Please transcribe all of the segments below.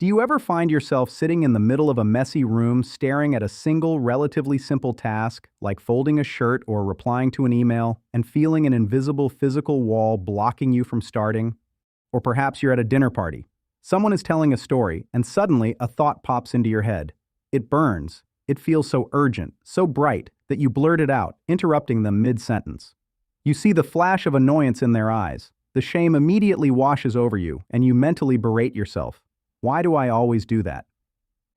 Do you ever find yourself sitting in the middle of a messy room staring at a single relatively simple task, like folding a shirt or replying to an email, and feeling an invisible physical wall blocking you from starting? Or perhaps you're at a dinner party. Someone is telling a story, and suddenly a thought pops into your head. It burns. It feels so urgent, so bright, that you blurt it out, interrupting them mid-sentence. You see the flash of annoyance in their eyes. The shame immediately washes over you, and you mentally berate yourself. Why do I always do that?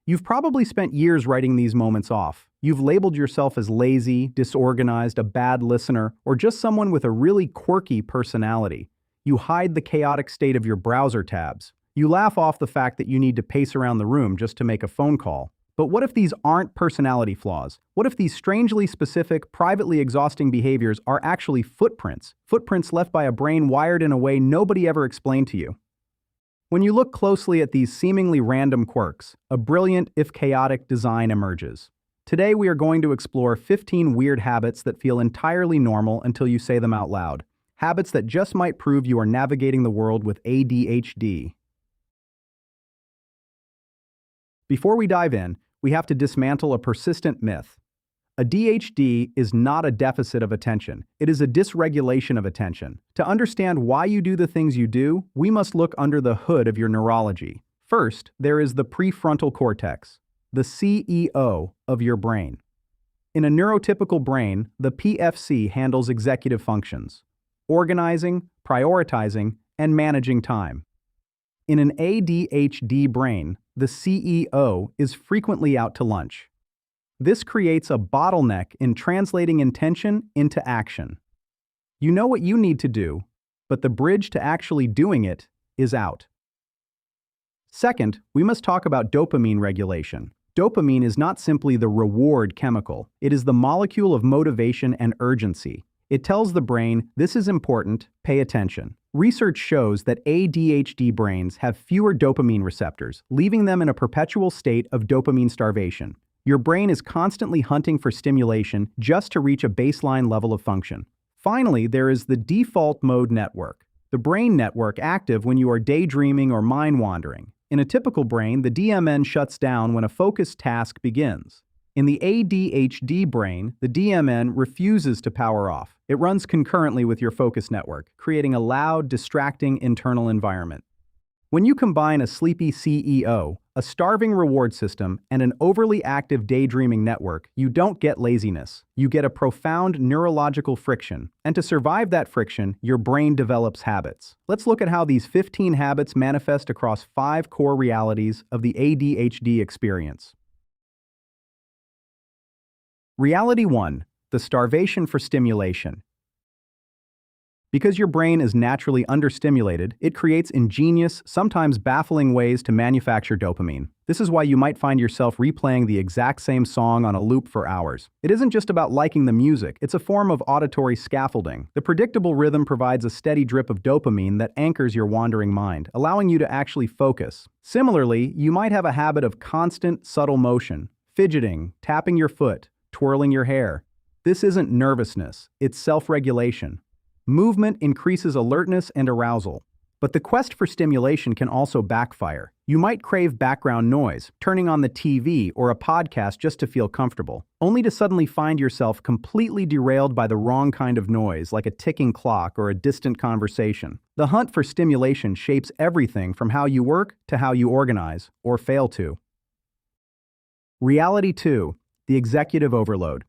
You've probably spent years writing these moments off. You've labeled yourself as lazy, disorganized, a bad listener, or just someone with a really quirky personality. You hide the chaotic state of your browser tabs. You laugh off the fact that you need to pace around the room just to make a phone call. But what if these aren't personality flaws? What if these strangely specific, privately exhausting behaviors are actually footprints? Footprints left by a brain wired in a way nobody ever explained to you. When you look closely at these seemingly random quirks, a brilliant, if chaotic, design emerges. Today we are going to explore 15 weird habits that feel entirely normal until you say them out loud. Habits that just might prove you are navigating the world with ADHD. Before we dive in, we have to dismantle a persistent myth. ADHD is not a deficit of attention. It is a dysregulation of attention. To understand why you do the things you do, we must look under the hood of your neurology. First, there is the prefrontal cortex, the CEO of your brain. In a neurotypical brain, the PFC handles executive functions, organizing, prioritizing, and managing time. In an ADHD brain, the CEO is frequently out to lunch. This creates a bottleneck in translating intention into action. You know what you need to do, but the bridge to actually doing it is out. Second, we must talk about dopamine regulation. Dopamine is not simply the reward chemical. It is the molecule of motivation and urgency. It tells the brain, this is important, pay attention. Research shows that ADHD brains have fewer dopamine receptors, leaving them in a perpetual state of dopamine starvation. Your brain is constantly hunting for stimulation just to reach a baseline level of function. Finally, there is the default mode network, the brain network active when you are daydreaming or mind-wandering. In a typical brain, the DMN shuts down when a focused task begins. In the ADHD brain, the DMN refuses to power off. It runs concurrently with your focus network, creating a loud, distracting internal environment. When you combine a sleepy CEO, a starving reward system, and an overly active daydreaming network, you don't get laziness. You get a profound neurological friction. And to survive that friction, your brain develops habits. Let's look at how these 15 habits manifest across 5 core realities of the ADHD experience. Reality 1. The starvation for stimulation. Because your brain is naturally understimulated, it creates ingenious, sometimes baffling ways to manufacture dopamine. This is why you might find yourself replaying the exact same song on a loop for hours. It isn't just about liking the music, it's a form of auditory scaffolding. The predictable rhythm provides a steady drip of dopamine that anchors your wandering mind, allowing you to actually focus. Similarly, you might have a habit of constant, subtle motion, fidgeting, tapping your foot, twirling your hair. This isn't nervousness, it's self-regulation. Movement increases alertness and arousal. But the quest for stimulation can also backfire. You might crave background noise, turning on the TV or a podcast just to feel comfortable, only to suddenly find yourself completely derailed by the wrong kind of noise, like a ticking clock or a distant conversation. The hunt for stimulation shapes everything from how you work to how you organize, or fail to. Reality 2. The executive overload.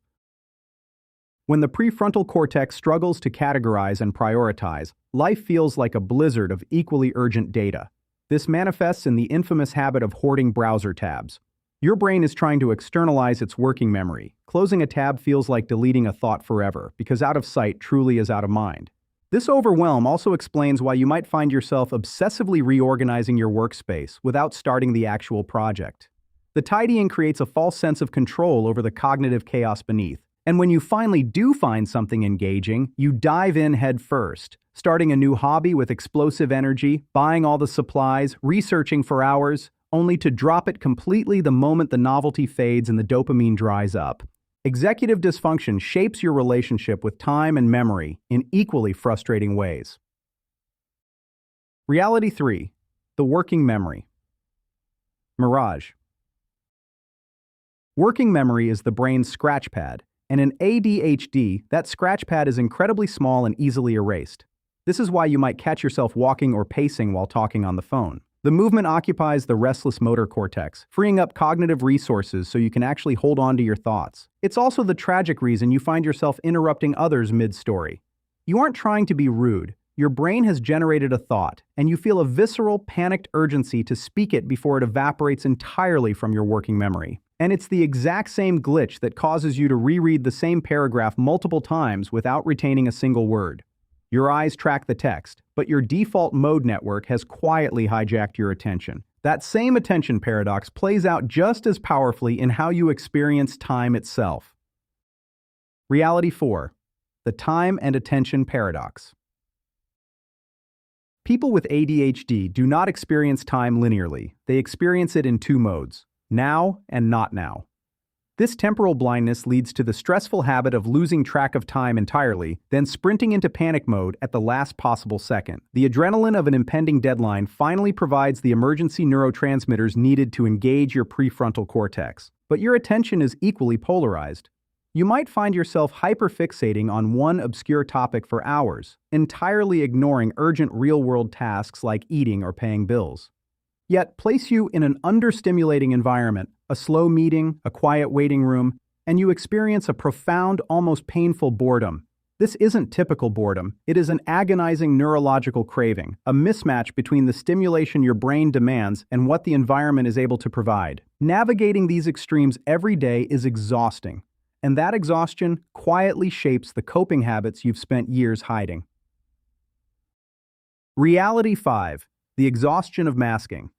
When the prefrontal cortex struggles to categorize and prioritize, life feels like a blizzard of equally urgent data. This manifests in the infamous habit of hoarding browser tabs. Your brain is trying to externalize its working memory. Closing a tab feels like deleting a thought forever, because out of sight truly is out of mind. This overwhelm also explains why you might find yourself obsessively reorganizing your workspace without starting the actual project. The tidying creates a false sense of control over the cognitive chaos beneath. And when you finally do find something engaging, you dive in head first, starting a new hobby with explosive energy, buying all the supplies, researching for hours, only to drop it completely the moment the novelty fades and the dopamine dries up. Executive dysfunction shapes your relationship with time and memory in equally frustrating ways. Reality 3. The working memory. Mirage. Working memory is the brain's scratch pad, and in ADHD, that scratch pad is incredibly small and easily erased. This is why you might catch yourself walking or pacing while talking on the phone. The movement occupies the restless motor cortex, freeing up cognitive resources so you can actually hold on to your thoughts. It's also the tragic reason you find yourself interrupting others mid-story. You aren't trying to be rude. Your brain has generated a thought, and you feel a visceral, panicked urgency to speak it before it evaporates entirely from your working memory. And it's the exact same glitch that causes you to reread the same paragraph multiple times without retaining a single word. Your eyes track the text, but your default mode network has quietly hijacked your attention. That same attention paradox plays out just as powerfully in how you experience time itself. Reality 4. The time and attention paradox. People with ADHD do not experience time linearly. They experience it in two modes: now and not now. This temporal blindness leads to the stressful habit of losing track of time entirely, then sprinting into panic mode at the last possible second. The adrenaline of an impending deadline finally provides the emergency neurotransmitters needed to engage your prefrontal cortex. But your attention is equally polarized. You might find yourself hyperfixating on one obscure topic for hours, entirely ignoring urgent real-world tasks like eating or paying bills. Yet place you in an understimulating environment, a slow meeting, a quiet waiting room, and you experience a profound, almost painful boredom. This isn't typical boredom. It is an agonizing neurological craving, a mismatch between the stimulation your brain demands and what the environment is able to provide. Navigating these extremes every day is exhausting, and that exhaustion quietly shapes the coping habits you've spent years hiding. Reality 5. The exhaustion of masking.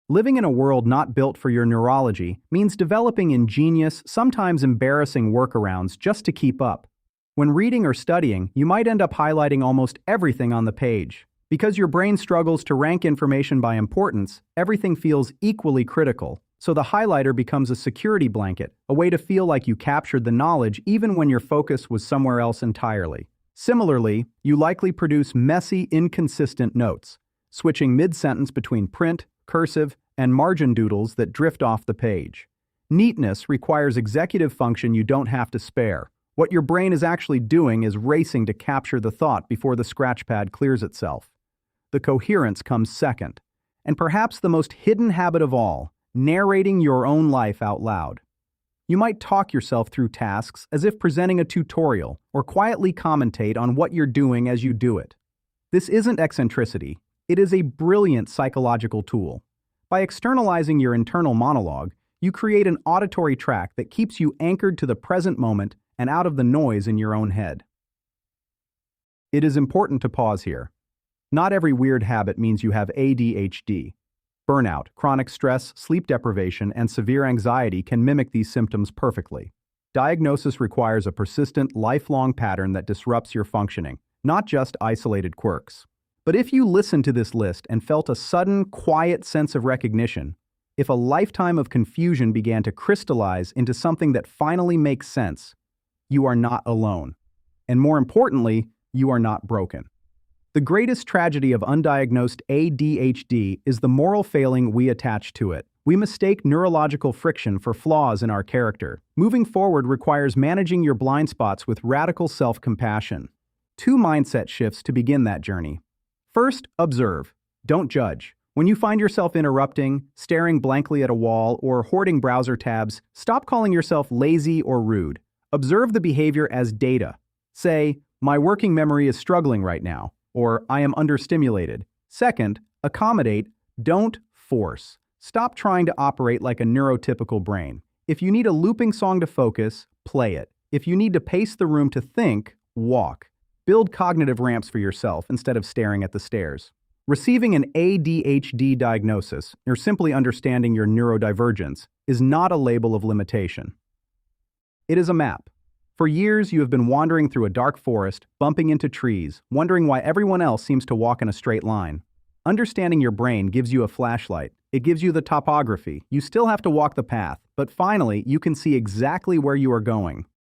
Living in a world not built for your neurology means developing ingenious, sometimes embarrassing workarounds just to keep up. When reading or studying, you might end up highlighting almost everything on the page. Because your brain struggles to rank information by importance, everything feels equally critical. So the highlighter becomes a security blanket, a way to feel like you captured the knowledge even when your focus was somewhere else entirely. Similarly, you likely produce messy, inconsistent notes, switching mid-sentence between print, cursive, and margin doodles that drift off the page. Neatness requires executive function you don't have to spare. What your brain is actually doing is racing to capture the thought before the scratch pad clears itself. The coherence comes second, and perhaps the most hidden habit of all, narrating your own life out loud. You might talk yourself through tasks as if presenting a tutorial, or quietly commentate on what you're doing as you do it. This isn't eccentricity. It is a brilliant psychological tool. By externalizing your internal monologue, you create an auditory track that keeps you anchored to the present moment and out of the noise in your own head. It is important to pause here. Not every weird habit means you have ADHD. Burnout, chronic stress, sleep deprivation, and severe anxiety can mimic these symptoms perfectly. Diagnosis requires a persistent, lifelong pattern that disrupts your functioning, not just isolated quirks. But if you listened to this list and felt a sudden, quiet sense of recognition, if a lifetime of confusion began to crystallize into something that finally makes sense, you are not alone. And more importantly, you are not broken. The greatest tragedy of undiagnosed ADHD is the moral failing we attach to it. We mistake neurological friction for flaws in our character. Moving forward requires managing your blind spots with radical self-compassion. 2 mindset shifts to begin that journey. First, observe. Don't judge. When you find yourself interrupting, staring blankly at a wall, or hoarding browser tabs, stop calling yourself lazy or rude. Observe the behavior as data. Say, "My working memory is struggling right now," or "I am understimulated." Second, accommodate. Don't force. Stop trying to operate like a neurotypical brain. If you need a looping song to focus, play it. If you need to pace the room to think, walk. Build cognitive ramps for yourself instead of staring at the stairs. Receiving an ADHD diagnosis, or simply understanding your neurodivergence, is not a label of limitation. It is a map. For years, you have been wandering through a dark forest, bumping into trees, wondering why everyone else seems to walk in a straight line. Understanding your brain gives you a flashlight. It gives you the topography. You still have to walk the path, but finally, you can see exactly where you are going.